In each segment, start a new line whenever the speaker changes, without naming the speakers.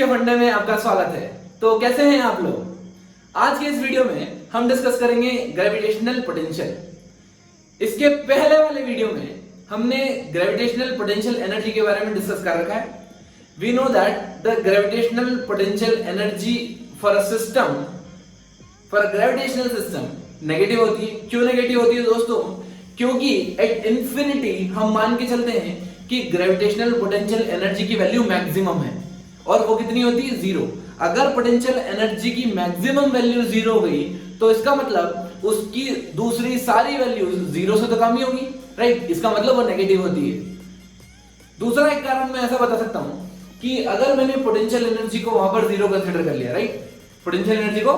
फंडे में आपका स्वागत है। तो कैसे हैं आप लोग? आज के इस वीडियो में हम डिस्कस करेंगे ग्रेविटेशनल पोटेंशियल। इसके पहले वाले वीडियो में हमने ग्रेविटेशनल पोटेंशियल एनर्जी के बारे में डिस्कस कर रखा है। We know that the gravitational potential energy for a system, for a gravitational system negative होती है। क्यों नेगेटिव होती है दोस्तों? क्योंकि एट इंफिनिटी हम मान के चलते हैं कि ग्रेविटेशनल पोटेंशियल एनर्जी की वैल्यू मैक्सिमम है और वो कितनी होती है? जीरो। अगर पोटेंशियल एनर्जी की मैक्सिमम वैल्यू जीरो हो गई तो इसका मतलब उसकी दूसरी सारी वैल्यूज जीरो से तो कम ही होगी, राइट? इसका मतलब वो नेगेटिव होती है। दूसरा एक कारण मैं ऐसा बता सकता हूं कि अगर मैंने पोटेंशियल एनर्जी को वहां पर जीरो कंसीडर कर लिया, राइट? पोटेंशियल एनर्जी को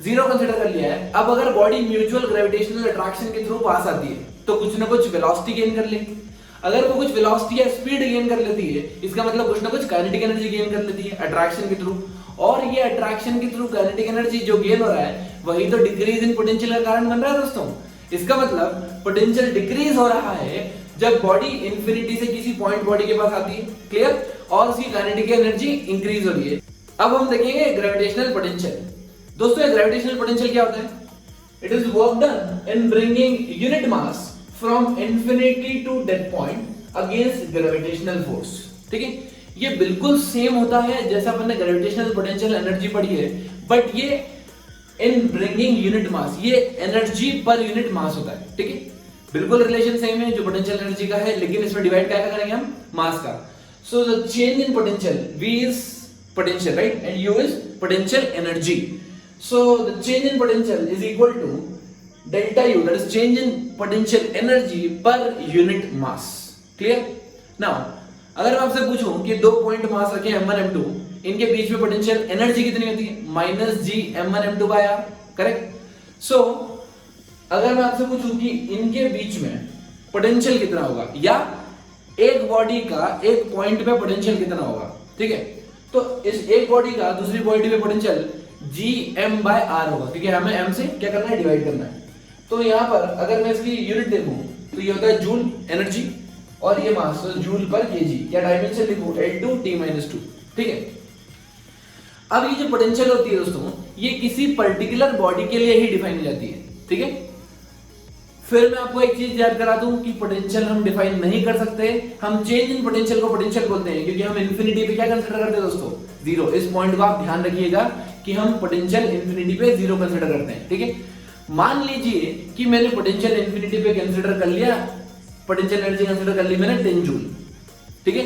जीरो कंसीडर कर लिया है। अब अगर बॉडी म्यूचुअल ग्रेविटेशनल अट्रैक्शन के थ्रू पास आती है तो कुछ ना कुछ वेलोसिटी गेन कर लेगी। अगर वो कुछ वेलोसिटी या स्पीड गेन कर लेती है, इसका मतलब कुछ ना कुछ काइनेटिक एनर्जी गेन कर लेती है अट्रैक्शन के थ्रू। और ये अट्रैक्शन के थ्रू काइनेटिक एनर्जी जो गेन हो रहा है वही तो डिक्रीज इन पोटेंशियल का कारण बन रहा है दोस्तों। इसका मतलब पोटेंशियल डिक्रीज हो रहा है जब बॉडी इंफिनिटी से किसी पॉइंट बॉडी के पास आती है, क्लियर? और उसकी काइनेटिक एनर्जी इंक्रीज हो रही है। अब हम देखेंगे ग्रेविटेशनल पोटेंशियल। दोस्तों ग्रेविटेशनल पोटेंशियल क्या होता है? It is work done in bringing unit mass from infinity to that point against gravitational force। ठीक है, ये बिल्कुल सेम होता है जैसा अपन ने ग्रेविटेशनल पोटेंशियल एनर्जी पढ़ी है, बट ये इन ब्रिंगिंग यूनिट मास, ये एनर्जी पर यूनिट मास होता है। ठीक है, बिल्कुल रिलेशन सेम है जो पोटेंशियल एनर्जी का है, लेकिन इसमें डिवाइड क्या करेंगे हम? मास का। So the change in potential, V is potential, right, and U is potential energy. So the change in potential is equal to delta U, that is change in potential energy per unit mass. Clear? Now अगर मैं आपसे पूछूं कि दो point mass रखे m1 m2, इनके बीच में potential energy कितनी होती है? -g m1 m2 by r, correct? So अगर मैं आपसे पूछूं कि इनके बीच में पोटेंशियल कितना होगा, या एक बॉडी का एक पॉइंट पे पोटेंशियल कितना होगा, ठीक है? तो इस एक बॉडी का दूसरी बॉडी पे पोटेंशियल gm by r होगा, क्योंकि हमें m से क्या करना है? डिवाइड करना है। तो यहां पर अगर मैं इसकी यूनिट देखूं तो ये होता है जूल एनर्जी और ये मास, तो जूल पर केजी। क्या डायमेंशन लिखूं? L2 T-2, ठीक है? अब ये जो पोटेंशियल होती है दोस्तों, ये किसी पर्टिकुलर बॉडी के लिए ही डिफाइन की जाती है, ठीक है? फिर मैं आपको एक चीज याद करा दूं कि पोटेंशियल हम डिफाइन नहीं कर सकते। हम चेंज इन पोटेंशियल को पोटेंशियल बोलते हैं क्योंकि हम इंफिनिटी पे क्या कंसीडर करते हैं दोस्तों? जीरो। इस पॉइंट को आप ध्यान रखिएगा कि हम पोटेंशियल इंफिनिटी पे जीरो कंसीडर करते हैं, ठीक है? मान लीजिए कि मैंने पोटेंशियल इंफिनिटी पे कंसीडर कर लिया, पोटेंशियल एनर्जी कंसीडर कर ली मैंने 10 जूल, ठीक है?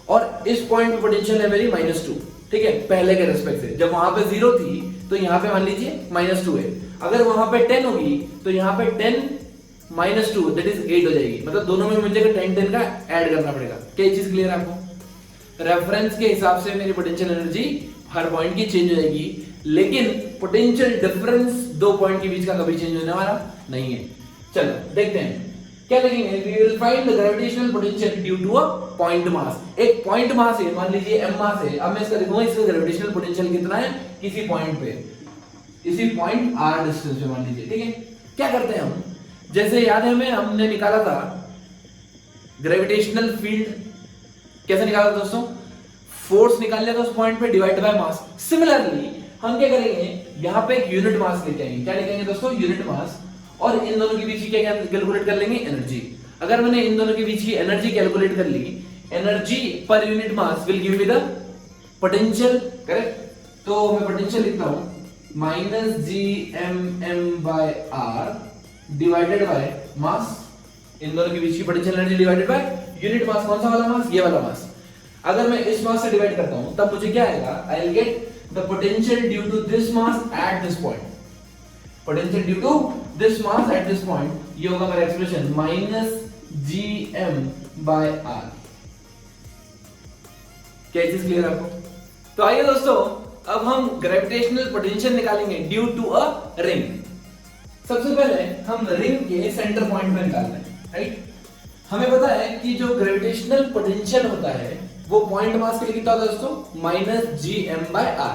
और इस पॉइंट पे पोटेंशियल है मेरी -2, ठीक है? पहले के रेस्पेक्ट से जब वहां पे 0 थी तो यहां पे मान लीजिए -2 है। अगर वहां पे 10 होगी तो यहां पे 10 -2 दैट इज 8 हो जाएगी। मतलब दोनों में मुझे 10 का ऐड करना पड़ेगा। क्या ये चीज क्लियर है आपको? रेफरेंस के हिसाब से मेरी पोटेंशियल एनर्जी हर पॉइंट की चेंज हो जाएगी, लेकिन पोटेंशियल डिफरेंस दो पॉइंट के बीच का कभी चेंज होने वाला नहीं है। चलो देखते हैं क्या लिखेंगे। We will find the gravitational potential due to a point mass. एक पॉइंट मास है, मान लीजिए m मास है। अब मैं इसका लिखूंगा इसका ग्रेविटेशनल पोटेंशियल कितना है किसी पॉइंट पे, इसी पॉइंट r डिस्टेंस पे मान लीजिए, ठीक है? क्या करते हैं हम? जैसे याद है हमें, हमने निकाला था ग्रेविटेशनल फील्ड। कैसे निकाला था दोस्तों? फोर्स निकाल लिया था उस पॉइंट पे डिवाइड बाय मास। सिमिलरली हम क्या करेंगे, यहां पे एक यूनिट मास लेके आएंगे। क्या लिखेंगे दोस्तों? Unit mass. और इन दोनों के बीच की क्या कैलकुलेट कर लेंगे? एनर्जी। अगर मैंने इन दोनों के बीच की एनर्जी कैलकुलेट कर ली, एनर्जी पर unit mass will give me the potential, correct? तो मैं पोटेंशियल लिखता हूं -gmm by r divided by mass. इन दोनों के बीच की potential energy divided by unit mass. कौन सा वाला मास? ये वाला मास। अगर मैं इस मास से डिवाइड करता हूं तब मुझे क्या आएगा? I will get the potential due to this mass at this point, potential due to this mass at this point, ये होगा मेरा एक्सप्रेशन -gm by r। क्या चीज क्लियर है आपको? तो आइए दोस्तों अब हम ग्रेविटेशनल पोटेंशियल निकालेंगे ड्यू टू अ रिंग। सबसे पहले हम रिंग के सेंटर पॉइंट में निकालते हैं, राइट? हमें पता है कि जो ग्रेविटेशनल पोटेंशियल होता है वो पॉइंट मास के लिए कितना होता है दोस्तों? -gm by r।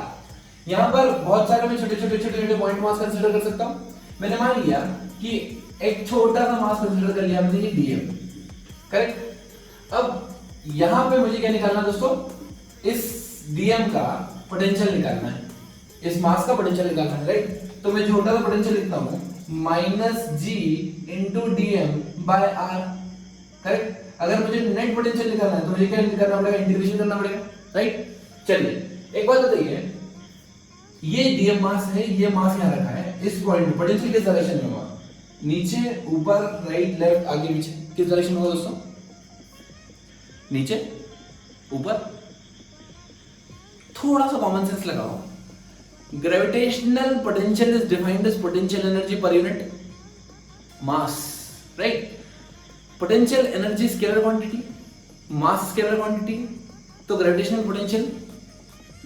यहां पर बहुत सारे मैं छोटे पॉइंट मास कंसीडर कर सकता हूं। मैंने मान लिया कि एक छोटा सा मास कंसीडर कर लिया हमने, dm, करेक्ट? अब यहां पे मुझे क्या निकालना दोस्तों? इस dm का पोटेंशियल निकालना है, इस मास का पोटेंशियल निकालना है, राइट। तो मैं छोटा सा पोटेंशियल लिखता हूं -g × dm by r, correct. अगर मुझे नेट पोटेंशियल निकालना है तो मुझे क्या करना पड़ेगा, इंटीग्रेशन करना पड़ेगा, राइट। चलिए एक बात बताइए, ये dm मास है, ये मास यहां रखा है, इस पॉइंट पे पोटेंशियल किस डायरेक्शन में होगा, नीचे ऊपर राइट लेफ्ट आगे पीछे, किस डायरेक्शन में होगा दोस्तों, नीचे ऊपर। थोड़ा सा कॉमन सेंस लगाओ, gravitational potential is defined as potential energy पर unit mass, right. Potential energy scalar quantity, mass scalar quantity, तो ग्रेविटेशनल पोटेंशियल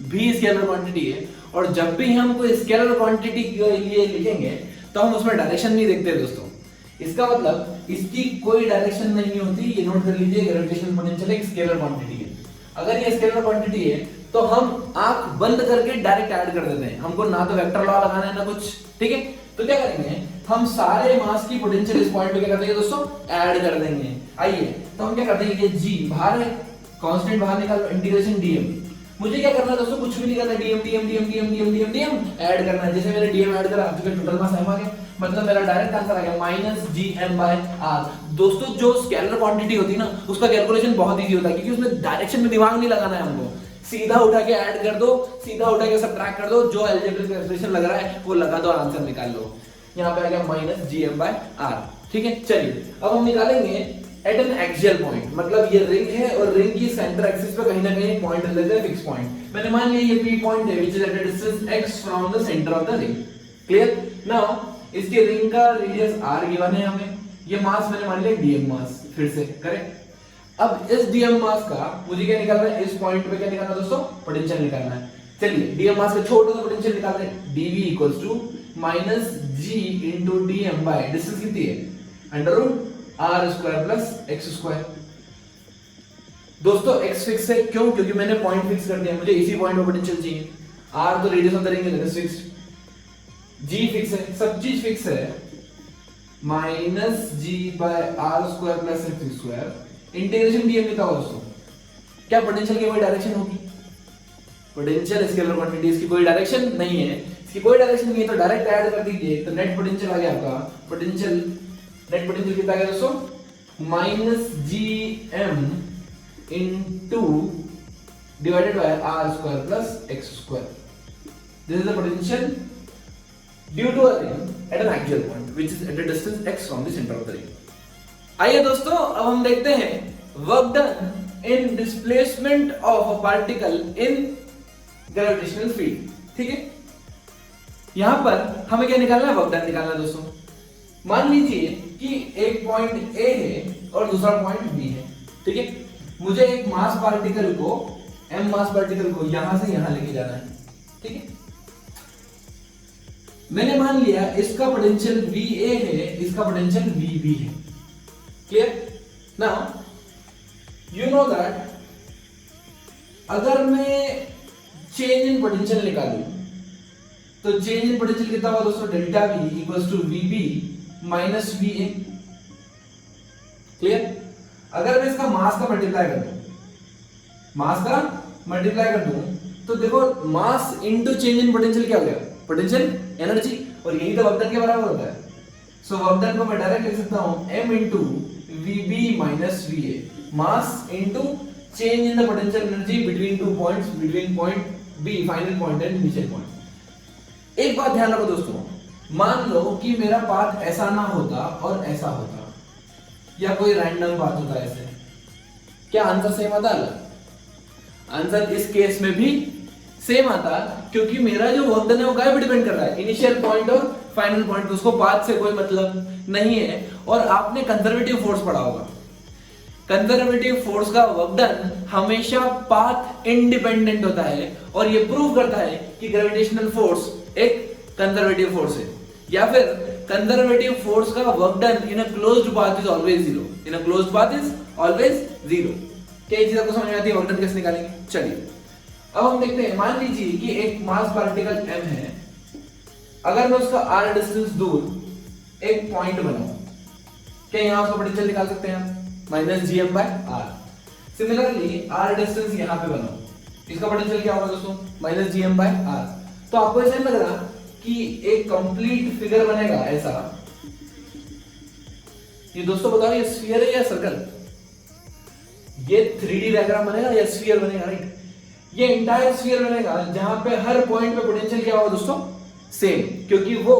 भी स्केलर क्वांटिटी है। और जब भी हम कोई स्केलर क्वांटिटी के लिए लिखेंगे तो हम उसमें डायरेक्शन नहीं देखते दोस्तों, इसका मतलब इसकी कोई डायरेक्शन नहीं होती, ये नोट कर लीजिए। ग्रेविटेशनल पोटेंशियल एक स्केलर क्वांटिटी है। अगर ये स्केलर क्वांटिटी है तो हम आंख बंद करके डायरेक्ट ऐड कर देते हैं, हमको ना तो वेक्टर लॉ लगाना है ना कुछ, ठीक है। तो क्या करेंगे, हम सारे मास की पोटेंशियल इस पॉइंट पे क्या कर देंगे दोस्तों, ऐड कर देंगे। आइए तो हम क्या करते हैं, ये g बाहर है, कांस्टेंट बाहर निकाल लो, इंटीग्रेशन dm। मुझे क्या करना है दोस्तों, कुछ भी नहीं करना, dm dm dm dm dm dm dm add करना है। जैसे मैंने dm ऐड करा तो टोटल मास m आ गया, मतलब मेरा डायरेक्ट आंसर आ गया -gm/r। दोस्तों जो स्केलर क्वांटिटी होती है ना, उसका कैलकुलेशन बहुत इजी होता है, क्योंकि उसमें डायरेक्शन में दिमाग नहीं लगाना है हमको, सीधा उठा के ऐड कर दो, सीधा उठा के सब्ट्रैक्ट कर दो, जो अलजेब्रिक एक्सप्रेशन लग रहा है वो लगा दो, आंसर निकाल लो। यहाँ पे आ गया -gm/r, ठीक है। चलिए अब हम निकालेंगे एट एन एक्सियल पॉइंट, मतलब ये रिंग है और रिंग की सेंटर एक्सिस पे कहीं ना कहीं पॉइंट लेते हैं, फिक्स पॉइंट। मैंने मान लिया ये P पॉइंट है which is at a distance x from the centre of the ring, clear. Now इसके रिंग का रेडियस r गिवन है हमें, ये मास मैंने मान लिया dm मास, फिर से करेक्ट। अब इस dm मास का मुझे क्या निकालना है, इस पॉइंट पे क्या निकालना है दोस्तों, पोटेंशियल निकालना है। चलिए dm मास का छोटा सा पोटेंशियल निकालते हैं, dv = -g × dm by distance कितनी है, √r² + x²। दोस्तों x फिक्स है, क्यों, क्योंकि मैंने पॉइंट फिक्स कर दिया, मुझे इसी पॉइंट पे पोटेंशियल चाहिए। r तो रेडियस ऑफ द रिंग है, that is fixed. g fix है, सब चीज फिक्स है, -g/r² + x²। इंटीग्रेशन dm कितना होगा दोस्तों, क्या पोटेंशियल की कोई डायरेक्शन होगी, पोटेंशियल स्केलर क्वांटिटी, इसकी कोई डायरेक्शन नहीं है, इसकी कोई डायरेक्शन नहीं है, तो डायरेक्ट ऐड कर दीजिए, तो नेट पोटेंशियल आ गया आपका, पोटेंशियल नेट पोटेंशियल कितना आ गया दोस्तों, -gm /r² + x²। This is the potential due to a ring at an axial point which is at a distance x from the center of the ring। आइए दोस्तों अब हम देखते हैं work done in displacement of a particle in gravitational field, ठीक है। यहां पर हमें क्या निकालना है, वर्क डन निकालना है दोस्तों। मान लीजिए कि एक पॉइंट A है और दूसरा पॉइंट B है, ठीक है। मुझे एक मास पार्टिकल को, m मास पार्टिकल को यहां से यहां लेके जाना है, ठीक है। मैंने मान लिया इसका पोटेंशियल VA है, इसका पोटेंशियल VB है, clear. Now you know that अगर मैं चेंज इन पोटेंशियल निकालूं तो चेंज इन पोटेंशियल कितना होगा दोस्तों, ΔV = VB - VA, क्लियर। अगर मैं इसका मास का मल्टीप्लाई कर दूं, मास का मल्टीप्लाई कर दूं तो देखो mass into change in potential क्या हो गया, पोटेंशियल एनर्जी, और यही तो वर्क डन के बराबर होता है। सो वर्क डन को मैं डायरेक्ट लिख सकता हूं m × VB - VA, mass into change in the potential energy between two points, between point B final point and initial point. एक बात ध्यान रखो दोस्तों, मान लो कि मेरा पाथ ऐसा ना होता और ऐसा होता, या कोई रैंडम पाथ होता ऐसे, क्या आंसर सेम आता अलग? आंसर इस केस में भी सेम आता, क्योंकि मेरा जो वर्क डन है वो क्या पे डिपेंड कर रहा है, इनिशियल पॉइंट और फाइनल पॉइंट, उसको पाथ से कोई मतलब नहीं है। और आपने कंजर्वेटिव फोर्स पढ़ा होगा, कंजर्वेटिव फोर्स का वर्क डन हमेशा पाथ इंडिपेंडेंट होता है, और ये प्रूव करता है कि ग्रेविटेशनल फोर्स एक कंजर्वेटिव फोर्स है, या फिर कंजर्वेटिव फोर्स का work done in a closed path is always zero, in a closed path is always zero. क्या ये चीज आपको समझ में आती है, वर्क डन कैसे निकालेंगे? चलिए अब हम देखते हैं, मान लीजिए कि एक मास पार्टिकल m है, अगर मैं उसका r डिस्टेंस दूर एक पॉइंट बनाऊं, क्या यहां उसका पोटेंशियल निकाल सकते हैं हम? -gm/r। सिमिलरली r डिस्टेंस यहां पे बनाऊं, इसका पोटेंशियल क्या होगा दोस्तों, minus G M by R. तो आपको ऐसा लग रहा कि एक कंप्लीट फिगर बनेगा ऐसा। ये दोस्तों बताओ ये स्फीयर है या सर्कल, ये 3D डायग्राम बनेगा या स्फीयर बनेगा, राइट। ये इंटायर स्फीयर बनेगा जहां पे हर पॉइंट पे पोटेंशियल क्या होगा दोस्तों, सेम, क्योंकि वो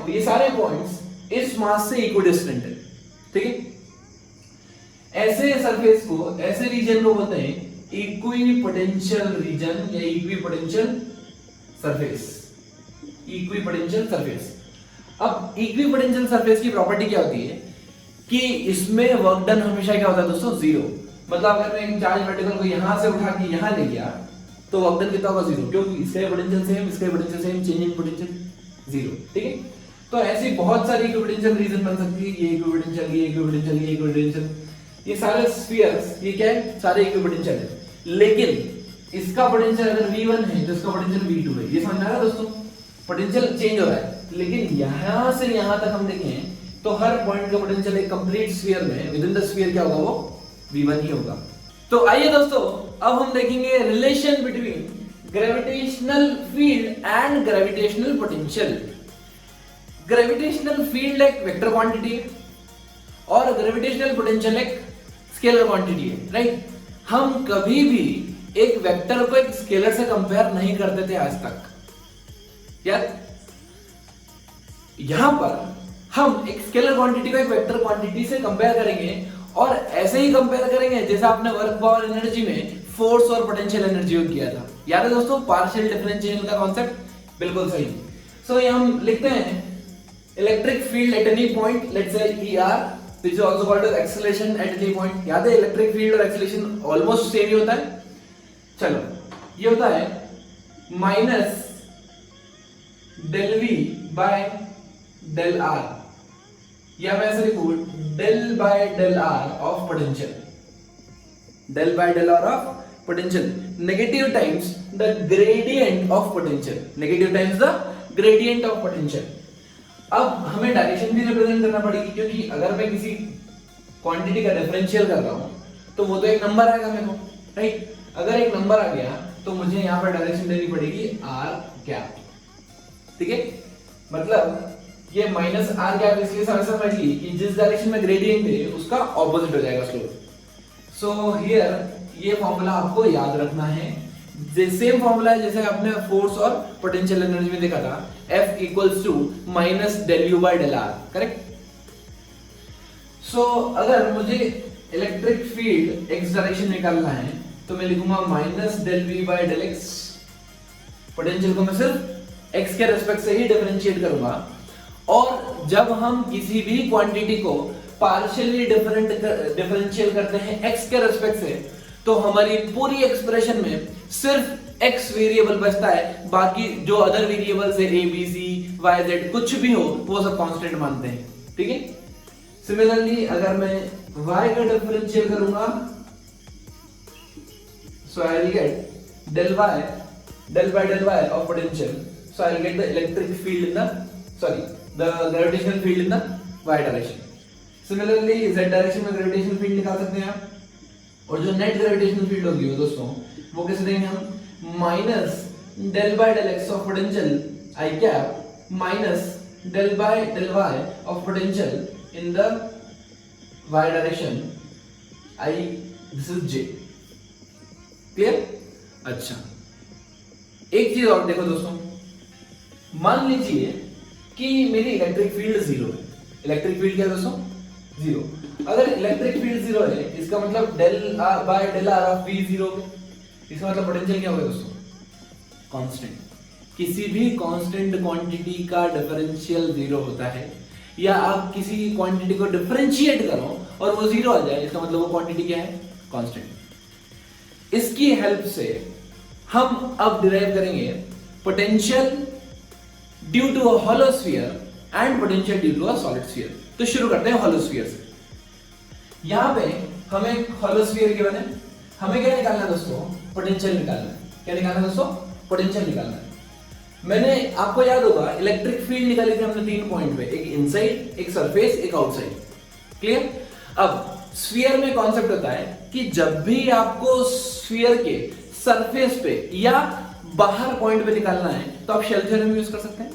ये सारे पॉइंट्स इस मास से इक्विडिस्टेंट है, ठीक है। ऐसे सरफेस को, ऐसे रीजन को बोलते हैं इक्विपोटेंशियल रीजन या इक्विपोटेंशियल सरफेस, इक्विपोटेंशियल सरफेस। अब इक्विपोटेंशियल सरफेस की प्रॉपर्टी क्या होती है कि इसमें वर्क डन हमेशा क्या होता है दोस्तों, जीरो। मतलब अगर मैं एक चार्ज पार्टिकल को यहां से उठा के यहां ले गया तो वर्क डन कितना होगा, जीरो, क्योंकि इसका पोटेंशियल सेम, इसका potential same, change in potential zero, ठीक है। तो ऐसी बहुत सारी इक्विपोटेंशियल रीजन बन सकती है, ये इक्विपोटेंशियल, ये इक्विपोटेंशियल, ये इक्विपोटेंशियल, ये सारे स्फीयर्स, ये क्या है, सारे इक्विपोटेंशियल है। लेकिन इसका पोटेंशियल अगर V1 है तो इसका पोटेंशियल V2 है। ये समझ में आ रहा है दोस्तों, पोटेंशियल चेंज हो रहा है। लेकिन यहां से यहां तक हम देखें तो हर पॉइंट का पोटेंशियल एक कंप्लीट स्फीयर में, विद इन द स्फीयर क्या होगा, वो V1 ही होगा। तो आइए दोस्तों अब हम देखेंगे relation between gravitational field and gravitational potential. Gravitational field एक वेक्टर क्वांटिटी है और ग्रेविटेशनल पोटेंशियल एक स्केलर क्वांटिटी है, राइट। हम कभी भी एक वेक्टर को एक स्केलर से कंपेयर नहीं करते थे आज तक, यार। यहां पर हम एक स्केलर क्वांटिटी को एक वेक्टर क्वांटिटी से कंपेयर करेंगे और ऐसे ही कंपेयर करेंगे जैसा आपने वर्क पावर एनर्जी में फोर्स और पोटेंशियल एनर्जी यूज किया था, याद है दोस्तों, पार्शियल डिफरेंशिएशन का कॉन्सेप्ट, बिल्कुल सही। सो ये हम लिखते हैं electric field at any point, let's say ER, which is also called as acceleration at any point। याद है इलेक्ट्रिक फील्ड और एक्सेलरेशन ऑलमोस्ट सेम ही होता है। चलो ये होता है minus del V by del R, या मैं ऐसे लिखूं del by del R of potential, del by del R of potential negative times the gradient of potential, negative times the gradient of potential. अब हमें डायरेक्शन भी represent करना पड़ेगी, क्योंकि अगर मैं किसी क्वांटिटी का डिफरेंशियल कर रहा हूं तो वो तो एक नंबर आएगा मेरे को, राइट। अगर एक नंबर आ गया तो मुझे यहां पर डायरेक्शन देनी पड़ेगी R कैप, ठीक है। मतलब ये माइनस R कैप इसलिए समझ ली कि जिस डायरेक्शन में ग्रेडियंट है उसका ऑपोजिट हो जाएगा स्लोप। सो हियर ये फॉर्मूला आपको याद रखना है, सेम फॉर्मूला है जैसे आपने फोर्स और पोटेंशियल एनर्जी में देखा था, F equals to minus del u by del r, correct. So अगर मुझे इलेक्ट्रिक फील्ड x डायरेक्शन निकालना है तो मैं लिखूंगा minus del v by del x। Potential को मैं सिर्फ x के रेस्पेक्ट से ही डिफरेंशिएट करूंगा, और जब हम किसी भी क्वांटिटी को पार्शियली डिफरेंशियल करते हैं x के रेस्पेक्ट से तो हमारी पूरी एक्सप्रेशन में सिर्फ x वेरिएबल बचता है, बाकी जो अदर वेरिएबल्स है a b c y z कुछ भी हो वो सब कांस्टेंट मानते हैं, ठीक है। सिमिलरली अगर मैं y का डिफरेंशियल करूंगा so I will get del by del y of potential, so I will get the electric field in the gravitational field in the y direction। Similarly z direction में gravitational field निकाल सकते हैं आप, और जो net gravitational field होगी वो दोस्तों वो कैसे देंगे हम, minus del by del x of potential i cap minus del by del y of potential in the y direction i, this is j, clear. अच्छा एक चीज और देखो दोस्तों, मान लीजिए कि मेरी इलेक्ट्रिक फील्ड जीरो है। इलेक्ट्रिक फील्ड क्या है दोस्तों, जीरो। अगर इलेक्ट्रिक फील्ड जीरो है इसका मतलब del R by del R of V zero है, इसका मतलब पोटेंशियल क्या होगा दोस्तों, कांस्टेंट। किसी भी कांस्टेंट क्वांटिटी का डिफरेंशियल जीरो होता है, या आप किसी क्वांटिटी को डिफरेंशिएट करो और वो जीरो आ जाए, इसका मतलब वो क्वांटिटी क्या है, कांस्टेंट। इसकी हेल्प से हम अब डिराइव करेंगे potential due to a hollow sphere and potential due to a solid sphere. तो शुरू करते हैं हॉलो स्फीयर से। यहां पे हमें हॉलो स्फीयर के बने, हमें क्या निकालना है दोस्तों, पोटेंशियल निकालना है। क्या निकालना है दोस्तों, पोटेंशियल निकालना है। मैंने आपको याद होगा इलेक्ट्रिक फील्ड निकाली थी हमने 3 पॉइंट पे, एक इनसाइड, एक सरफेस, एक आउटसाइड, क्लियर। अब स्फीयर में कॉन्सेप्ट होता है कि जब भी आपको स्फीयर के सरफेस पे या बाहर पॉइंट पे निकालना है तो आप शेल थ्योरम यूज कर सकते हैं।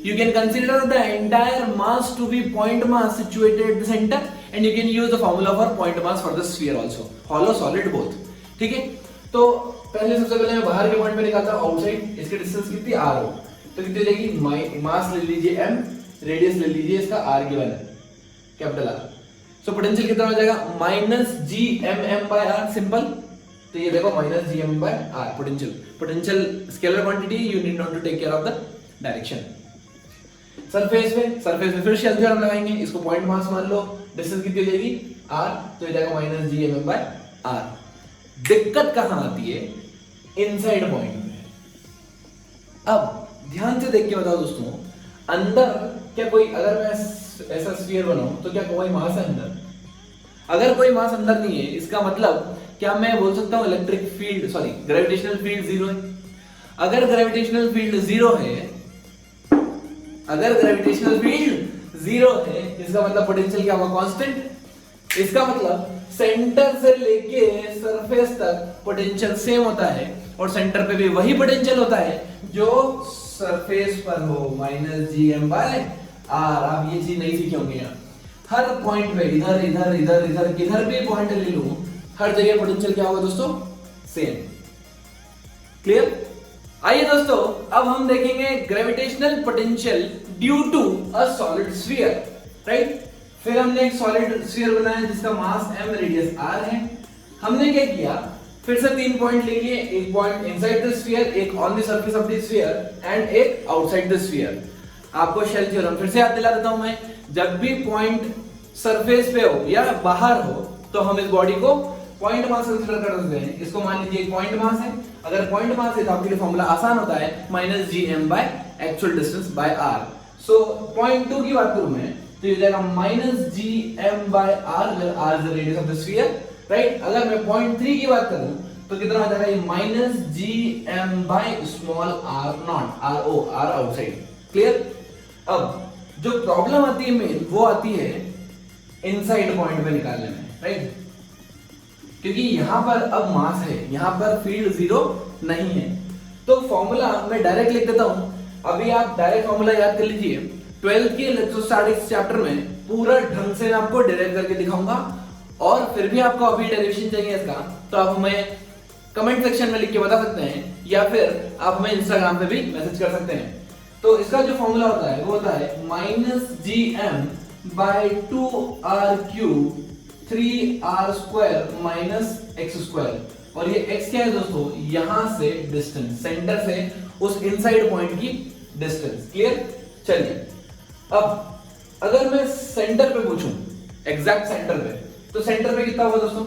You can consider the entire mass to be point mass situated at the center and you can use the formula for point mass for the sphere also, hollow solid both। ठीक है, तो पहले सबसे पहले मैं बाहर के पॉइंट पे निकालता हूं आउटसाइड, इसकी डिस्टेंस कितनी r हो, तो कितनी हो जाएगी, मास ले लीजिए m, रेडियस ले लीजिए इसका r गिवन है कैपिटल R, सो पोटेंशियल कितना हो जाएगा -gmm/r, सिंपल। तो ये देखो -gmm/r potential scalar quantity, you need not to take care of the direction. Surface पे फिर शेल थ्योरम लगाएंगे, इसको पॉइंट मास मान लो, डिस्टेंस कितनी हो जाएगी r, तो ये जाएगा -gmm/r। दिक्कत कहां आती है, इनसाइड पॉइंट में। अब ध्यान से देख के बताओ दोस्तों, अंदर क्या कोई, अगर मैं ऐसा स्फीयर बनाऊं तो क्या कोई मास है अंदर? अगर कोई मास अंदर नहीं है, इसका मतलब क्या मैं बोल सकता हूं electric field, sorry gravitational field zero है? अगर ग्रेविटेशनल फील्ड जीरो है, अगर ग्रेविटेशनल फील्ड जीरो है, इसका मतलब पोटेंशियल क्या होगा, कांस्टेंट। इसका मतलब सेंटर से लेके सरफेस तक पोटेंशियल सेम होता है और सेंटर पे भी वही पोटेंशियल होता है जो सरफेस पर हो, -gm/r। आप ये चीज नहीं सीखे होंगे यहाँ। हर पॉइंट पे इधर इधर इधर इधर किधर भी पॉइंट ले लूं, हर जगह पोटेंशियल क्या होगा दोस्तों, सेम। क्लियर? आइए दोस्तों, अब हम देखेंगे gravitational potential due to a solid sphere, right. फिर हमने एक सॉलिड स्फीयर बनाया जिसका मास m, रेडियस r है। हमने क्या किया, फिर से 3 पॉइंट ले लिए, एक पॉइंट इनसाइड द स्फीयर, एक on the surface of the sphere and एक आउटसाइड द स्फीयर। आपको शेल थ्योरम फिर से याद दिला देता हूं मैं, जब भी पॉइंट सरफेस पे हो या बाहर हो तो हम इस बॉडी को पॉइंट मास कंसीडर कर सकते हैं। इसको मान लीजिए एक पॉइंट मास है, अगर पॉइंट मास है तो आपके लिए फॉर्मूला आसान होता है, -gm/actual distance by r। So point 2 की बात करूं मैं तो ये जाएगा -gm/r, where r is the radius of the sphere, right. अगर मैं पॉइंट 3 की बात करूं तो कितना हो जाएगा, ये -gm/r0, r आउटसाइड। क्लियर? अब जो प्रॉब्लम आती है मेन, वो आती है इनसाइड पॉइंट पे निकालने में, राइट। क्योंकि यहां पर अब मास है, यहां पर फील्ड जीरो नहीं है, तो फॉर्मूला मैं डायरेक्ट लिख देता हूं। अभी आप डायरेक्ट फॉर्मूला याद कर लीजिए, 12th के इलेक्ट्रोस्टैटिक्स चैप्टर में पूरा ढंग से मैं आपको डिराइव करके दिखाऊंगा। और फिर भी आपको अभी डेरिवेशन चाहिए इसका, तो आप हमें कमेंट सेक्शन में लिख के बता सकते हैं, या फिर आप हमें इंस्टाग्राम पे भी मैसेज कर सकते हैं। तो इसका जो फॉर्मूला होता है वो होता है -gm/2r³ 3r² -x²। और ये x क्या है दोस्तों, यहां से डिस्टेंस, सेंटर से उस इनसाइड पॉइंट की डिस्टेंस। क्लियर? चलिए, अब अगर मैं सेंटर पे पूछूं, एग्जैक्ट सेंटर पे, तो सेंटर पे कितना होगा दोस्तों,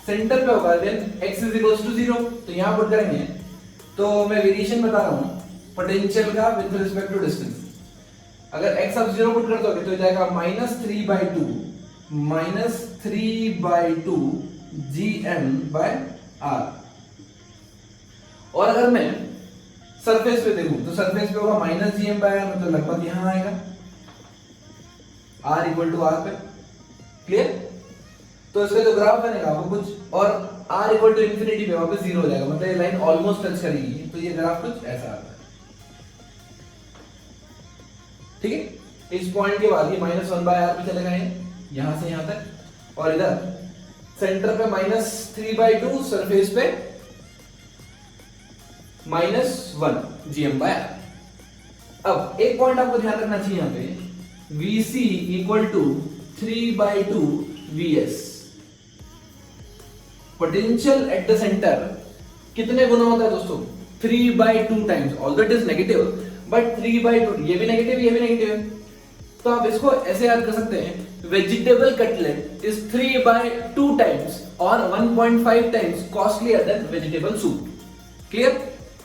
सेंटर पे होगा देन x = 0। तो यहां पुट करेंगे, तो मैं वेरिएशन बता रहा हूं पोटेंशियल का विद रिस्पेक्ट टू डिस्टेंस। अगर x आप 0 पुट कर दोगे तो जाएगा -3/2 gm/r। और अगर मैं सरफेस पे देखूं तो सरफेस पे होगा -gm/r, मतलब लगभग यहां आएगा, r = r पे। क्लियर? तो इसका जो ग्राफ बनेगा वो कुछ, और r = इंफिनिटी पे वापस 0 हो जाएगा, मतलब ये लाइन ऑलमोस्ट टच करेगी, तो ये ग्राफ कुछ ऐसा आता है। ठीक है? इस पॉइंट के बाद ये -1/r पे चले गए, यहां से यहां तक, और इधर सेंटर पे -3/2, सरफेस पे -1 gm/r। अब एक पॉइंट आपको ध्यान रखना चाहिए यहां पे, Vc = 3/2 Vs। Potential at the centre कितने गुना होता है दोस्तों, 3/2 times, although it is negative but 3/2, ये भी नेगेटिव, ये भी नेगेटिव है। तो आप इसको ऐसे याद कर सकते हैं, वेजिटेबल कटलेट इज 3/2 टाइम्स और 1.5 times costlier then vegetable soup. Clear?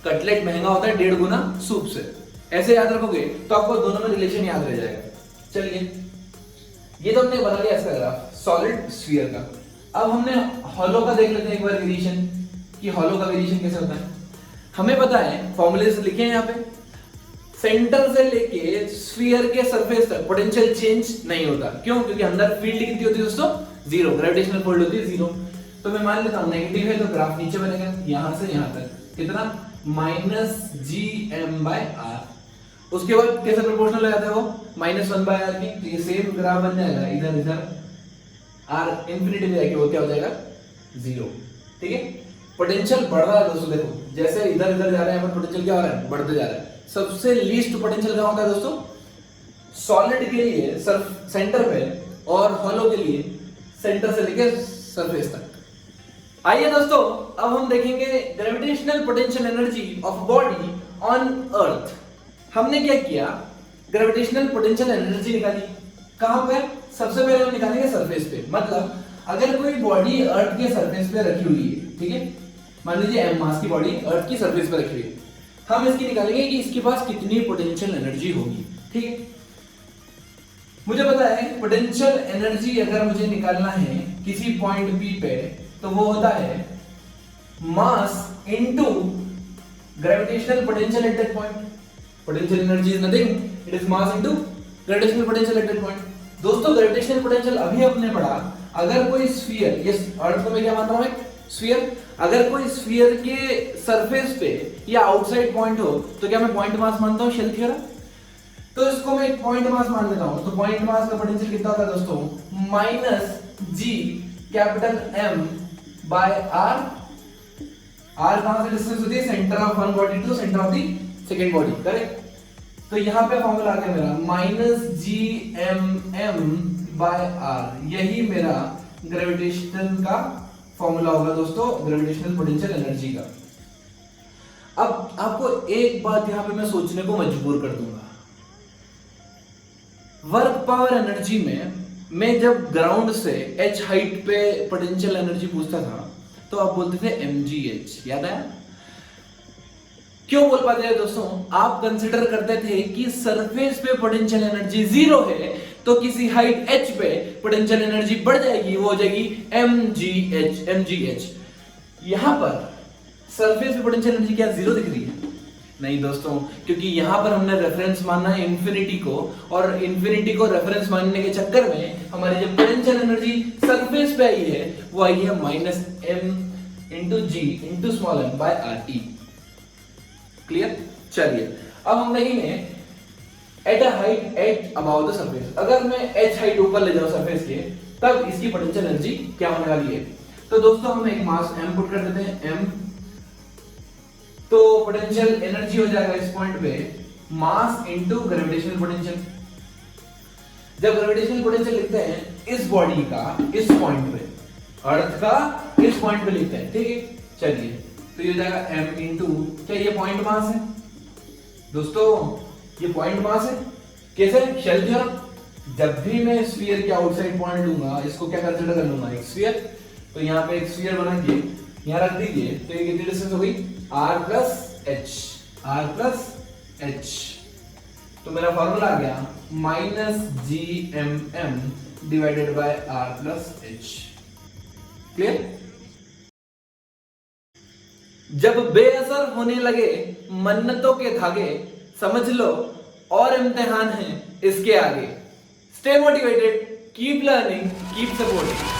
Cutlet महंगा होता है 1.5 गुना सूप से। ऐसे याद रखोगे तो आपको दोनों में रिलेशन याद रह जाएगा। चलिए, ये तो हमने बना लिया इसका ग्राफ सॉलिड स्फीयर का। अब हमने हॉलो का देख लेते हैं एक बार वेरिएशन, कि हॉलो का वेरिएशन कैसे होता है। हमें पता है, फॉर्मूले से लिखे हैं यहाँ पे, सेंटर से लेके स्फीयर के सरफेस तक पोटेंशियल चेंज नहीं होता। क्यों? क्योंकि अंदर फील्ड कितनी होती है दोस्तों, 0, ग्रेविटेशनल फोल्ड होती है 0। तो मैं मान लेता हूं नेगेटिव है तो ग्राफ नीचे बनेगा यहां से यहां तक कितना -gm/r। उसके बाद कैसे प्रोपोर्शनल लगाते हैं वो -1/r की, तो ये सेम ग्राफ बन जाएगा इधर इधर r इंफिनिटी में जाके वो क्या हो जाएगा 0। ठीक है, पोटेंशियल बढ़ रहा है दोस्तों, देखो जैसे इधर इधर जा रहे हैं अपन पोटेंशियल क्या हो रहा है बढ़ते जा रहा है। सबसे लीस्ट पोटेंशियल कहां होता है दोस्तों, सॉलिड के लिए सेंटर पे और हॉलो के लिए सेंटर से लेकर सरफेस तक। आइए दोस्तों अब हम देखेंगे gravitational potential energy of body on earth. हमने क्या किया, ग्रेविटेशनल पोटेंशियल एनर्जी निकाली। कहां पे, सबसे पहले हम निकालेंगे सरफेस पे। मतलब अगर कोई बॉडी अर्थ के सरफेस पे रखी हुई है, ठीक है, मान लीजिए m मास की बॉडी अर्थ की सरफेस पे रखी हुई है, हम इसकी निकालेंगे कि इसके पास कितनी पोटेंशियल एनर्जी होगी। ठीक है, मुझे पता है पोटेंशियल एनर्जी अगर मुझे निकालना है किसी पॉइंट P पे तो वो होता है mass into gravitational potential at that point. Potential energy is nothing, it is mass into gravitational potential at that point. दोस्तों ग्रेविटेशनल पोटेंशियल अभी हमने पढ़ा, अगर कोई स्फीयर, ये अर्थ को मैं क्या मानता हूं एक स्फीयर, अगर कोई स्फीयर के सरफेस पे या आउटसाइड पॉइंट हो तो क्या मैं पॉइंट मास मानता हूं शेल थ्योरम। तो इसको मैं एक पॉइंट मास मान लेता हूं, तो पॉइंट मास का पोटेंशियल कितना होता है दोस्तों, -g∗M/r। r कहां से डिस्टेंस होती है, centre of one body to centre of the second body, correct. तो यहां पे फॉर्मूला आ गया मेरा -gmm/r, यही मेरा ग्रेविटेशन का फॉर्मूला होगा दोस्तों, ग्रेविटेशनल पोटेंशियल एनर्जी का। अब आपको एक बात यहां पे मैं सोचने को मजबूर कर दूंगा, वर्क पावर एनर्जी में मैं जब ग्राउंड से h हाइट पे पोटेंशियल एनर्जी पूछता था तो आप बोलते थे mgh, याद है? क्यों बोल पाते हैं दोस्तों, आप कंसिडर करते थे कि सरफेस पे पोटेंशियल एनर्जी 0 है तो किसी हाइट h पे पोटेंशियल एनर्जी बढ़ जाएगी, वो हो जाएगी mgh। यहां पर सरफेस पे पोटेंशियल एनर्जी क्या 0 दिख रही है? नहीं दोस्तों, क्योंकि यहां पर हमने रेफरेंस मानना है इंफिनिटी को, और इंफिनिटी को रेफरेंस मानने के चक्कर में हमारी जो पोटेंशियल एनर्जी सरफेस पे आई है वो आई है -m/g/r। क्लियर? चलिए अब हम देखेंगे at a height at about the surface. अगर मैं h हाइट ऊपर ले जाऊं सरफेस के तब इसकी पोटेंशियल एनर्जी क्या होने वाली है। तो दोस्तों हम एक मास m पुट कर देते हैं, m, तो पोटेंशियल एनर्जी हो जाएगा इस पॉइंट पे मास इनटू ग्रेविटेशनल पोटेंशियल। जब ग्रेविटेशनल पोटेंशियल लिखते हैं इस बॉडी का इस पॉइंट पे, अर्थ का इस पॉइंट पे लिखते हैं, ठीक है। चलिए तो ये हो जाएगा m इनटू, क्या ये पॉइंट मास है दोस्तों, ये पॉइंट मास है। कैसे? Shell theorem. जब भी मैं स्फीयर के आउटसाइड पॉइंट लूंगा इसको क्या कंसीडर कर लूंगा, एक स्फीयर। तो यहाँ पे एक स्फीयर बना के यहाँ रख दीजिए, तो ये कितनी डिस्टेंस हो गई r प्लस h। तो मेरा फॉर्मूला आ गया -gmm/r+h। क्लियर? जब बेअसर होने लगे मन्नतों के धागे, समझ लो और इम्तिहान है इसके आगे। Stay motivated, keep learning, keep supporting.